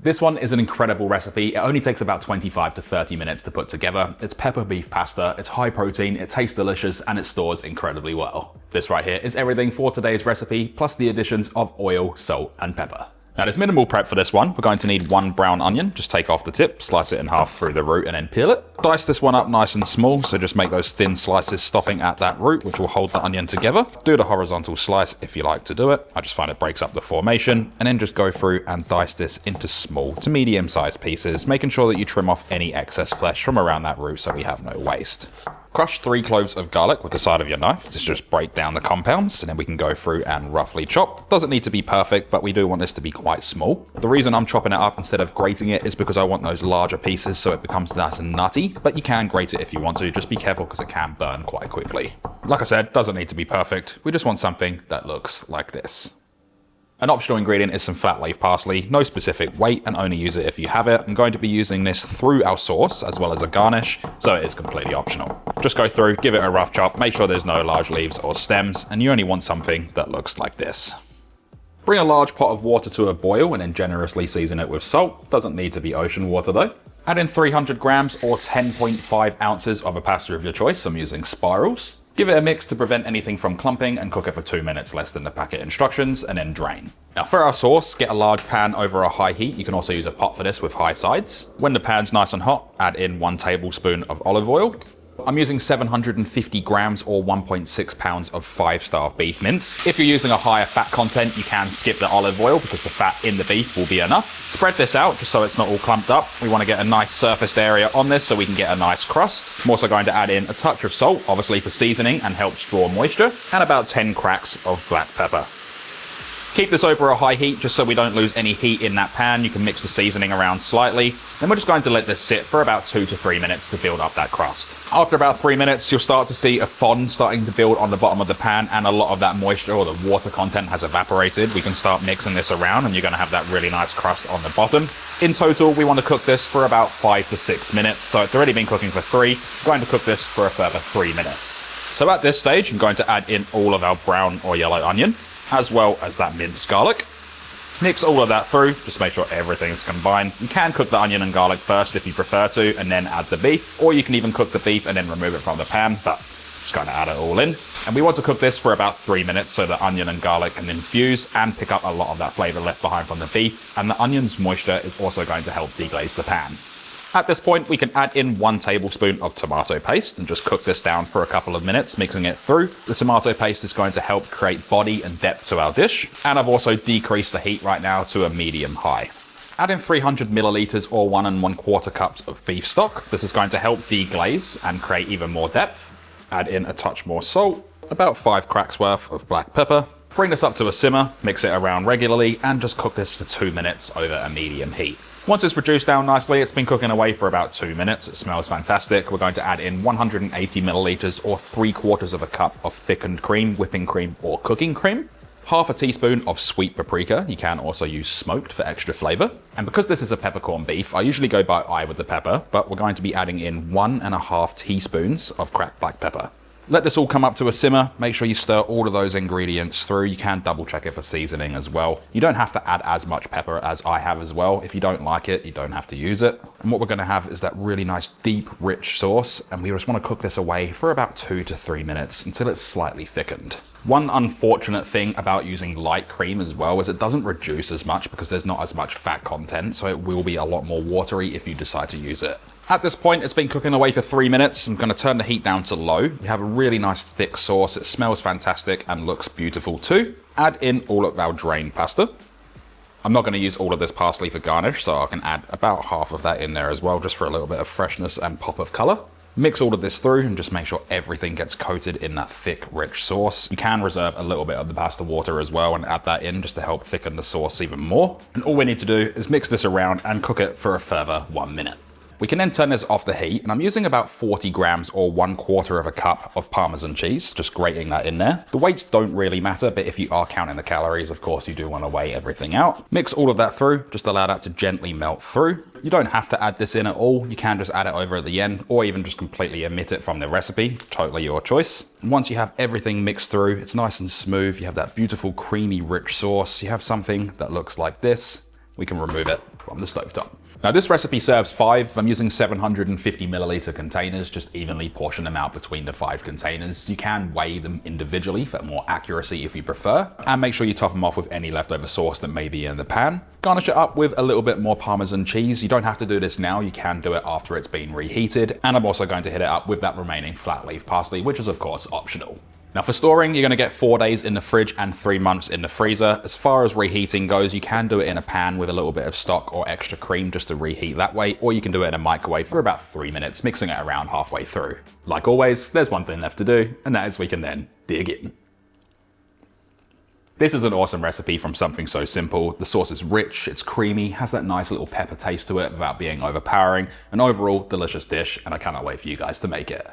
This one is an incredible recipe. It only takes about 25 to 30 minutes to put together. It's pepper beef pasta, it's high protein, it tastes delicious, and it stores incredibly well. This right here is everything for today's recipe, plus the additions of oil, salt, and pepper. Now there's minimal prep for this one. We're going to need 1 brown onion. Just take off the tip, slice it in half through the root, and then peel it. Dice this one up nice and small, so just make those thin slices stopping at that root, which will hold the onion together. Do the horizontal slice if you like to do it. I just find it breaks up the formation. And then just go through and dice this into small to medium-sized pieces, making sure that you trim off any excess flesh from around that root so we have no waste. Crush 3 cloves of garlic with the side of your knife to just break down the compounds, and then we can go through and roughly chop. Doesn't need to be perfect, but we do want this to be quite small. The reason I'm chopping it up instead of grating it is because I want those larger pieces so it becomes nice and nutty, but you can grate it if you want to. Just be careful because it can burn quite quickly. Like I said, doesn't need to be perfect. We just want something that looks like this. An optional ingredient is some flat leaf parsley, no specific weight and only use it if you have it. I'm going to be using this through our sauce as well as a garnish, so it is completely optional. Just go through, give it a rough chop, make sure there's no large leaves or stems, and you only want something that looks like this. Bring a large pot of water to a boil and then generously season it with salt. Doesn't need to be ocean water though. Add in 300 grams or 10.5 ounces of a pasta of your choice. I'm using spirals. Give it a mix to prevent anything from clumping and cook it for 2 minutes less than the packet instructions, and then drain. Now for our sauce, get a large pan over a high heat. You can also use a pot for this with high sides. When the pan's nice and hot, add in 1 tablespoon of olive oil. I'm using 750 grams or 1.6 pounds of 5-star beef mince. If you're using a higher fat content, you can skip the olive oil because the fat in the beef will be enough. Spread this out just so it's not all clumped up. We want to get a nice surfaced area on this so we can get a nice crust. I'm also going to add in a touch of salt, obviously for seasoning and helps draw moisture, and about 10 cracks of black pepper. Keep this over a high heat just so we don't lose any heat in that pan. You can mix the seasoning around slightly. Then we're just going to let this sit for about 2 to 3 minutes to build up that crust. After about 3 minutes, you'll start to see a fond starting to build on the bottom of the pan, and a lot of that moisture or the water content has evaporated. We can start mixing this around and you're going to have that really nice crust on the bottom. In total, we want to cook this for about 5 to 6 minutes. So it's already been cooking for 3. We're going to cook this for a further 3 minutes. So at this stage, I'm going to add in all of our brown or yellow onion, as well as that minced garlic. Mix all of that through, just make sure everything's combined. You can cook the onion and garlic first if you prefer to, and then add the beef, or you can even cook the beef and then remove it from the pan, but just going to add it all in. And we want to cook this for about 3 minutes so the onion and garlic can infuse and pick up a lot of that flavour left behind from the beef, and the onion's moisture is also going to help deglaze the pan. At this point, we can add in 1 tablespoon of tomato paste and just cook this down for a couple of minutes, mixing it through. The tomato paste is going to help create body and depth to our dish. And I've also decreased the heat right now to a medium-high. Add in 300 milliliters or 1 1/4 cups of beef stock. This is going to help deglaze and create even more depth. Add in a touch more salt, about 5 cracks worth of black pepper. Bring this up to a simmer, mix it around regularly, and just cook this for 2 minutes over a medium heat. Once it's reduced down nicely, it's been cooking away for about 2 minutes. It smells fantastic. We're going to add in 180 milliliters or 3/4 of a cup of thickened cream, whipping cream, or cooking cream. Half a teaspoon of sweet paprika. You can also use smoked for extra flavor. And because this is a peppercorn beef, I usually go by eye with the pepper, but we're going to be adding in 1.5 teaspoons of cracked black pepper. Let this all come up to a simmer. Make sure you stir all of those ingredients through. You can double check it for seasoning as well. You don't have to add as much pepper as I have as well. If you don't like it, you don't have to use it. And what we're going to have is that really nice, deep, rich sauce. And we just want to cook this away for about 2 to 3 minutes until it's slightly thickened. One unfortunate thing about using light cream as well is it doesn't reduce as much because there's not as much fat content. So it will be a lot more watery if you decide to use it. At this point, it's been cooking away for 3 minutes. I'm going to turn the heat down to low. We have a really nice thick sauce. It smells fantastic and looks beautiful too. Add in all of our drained pasta. I'm not going to use all of this parsley for garnish, so I can add about half of that in there as well, just for a little bit of freshness and pop of color. Mix all of this through and just make sure everything gets coated in that thick, rich sauce. You can reserve a little bit of the pasta water as well and add that in just to help thicken the sauce even more. And all we need to do is mix this around and cook it for a further 1 minute. We can then turn this off the heat, and I'm using about 40 grams or 1/4 of a cup of Parmesan cheese, just grating that in there. The weights don't really matter, but if you are counting the calories, of course, you do want to weigh everything out. Mix all of that through, just allow that to gently melt through. You don't have to add this in at all. You can just add it over at the end, or even just completely omit it from the recipe. Totally your choice. And once you have everything mixed through, it's nice and smooth. You have that beautiful, creamy, rich sauce. You have something that looks like this. We can remove it from the stovetop. Now this recipe serves 5. I'm using 750 milliliter containers, just evenly portion them out between the 5 containers. You can weigh them individually for more accuracy if you prefer, and make sure you top them off with any leftover sauce that may be in the pan. Garnish it up with a little bit more Parmesan cheese. You don't have to do this now, you can do it after it's been reheated, and I'm also going to hit it up with that remaining flat leaf parsley, which is of course optional. Now for storing, you're going to get 4 days in the fridge and 3 months in the freezer. As far as reheating goes, you can do it in a pan with a little bit of stock or extra cream just to reheat that way, or you can do it in a microwave for about 3 minutes, mixing it around halfway through. Like always, there's one thing left to do, and that is we can then dig in. This is an awesome recipe from something so simple. The sauce is rich, it's creamy, has that nice little pepper taste to it without being overpowering, an overall delicious dish, and I cannot wait for you guys to make it.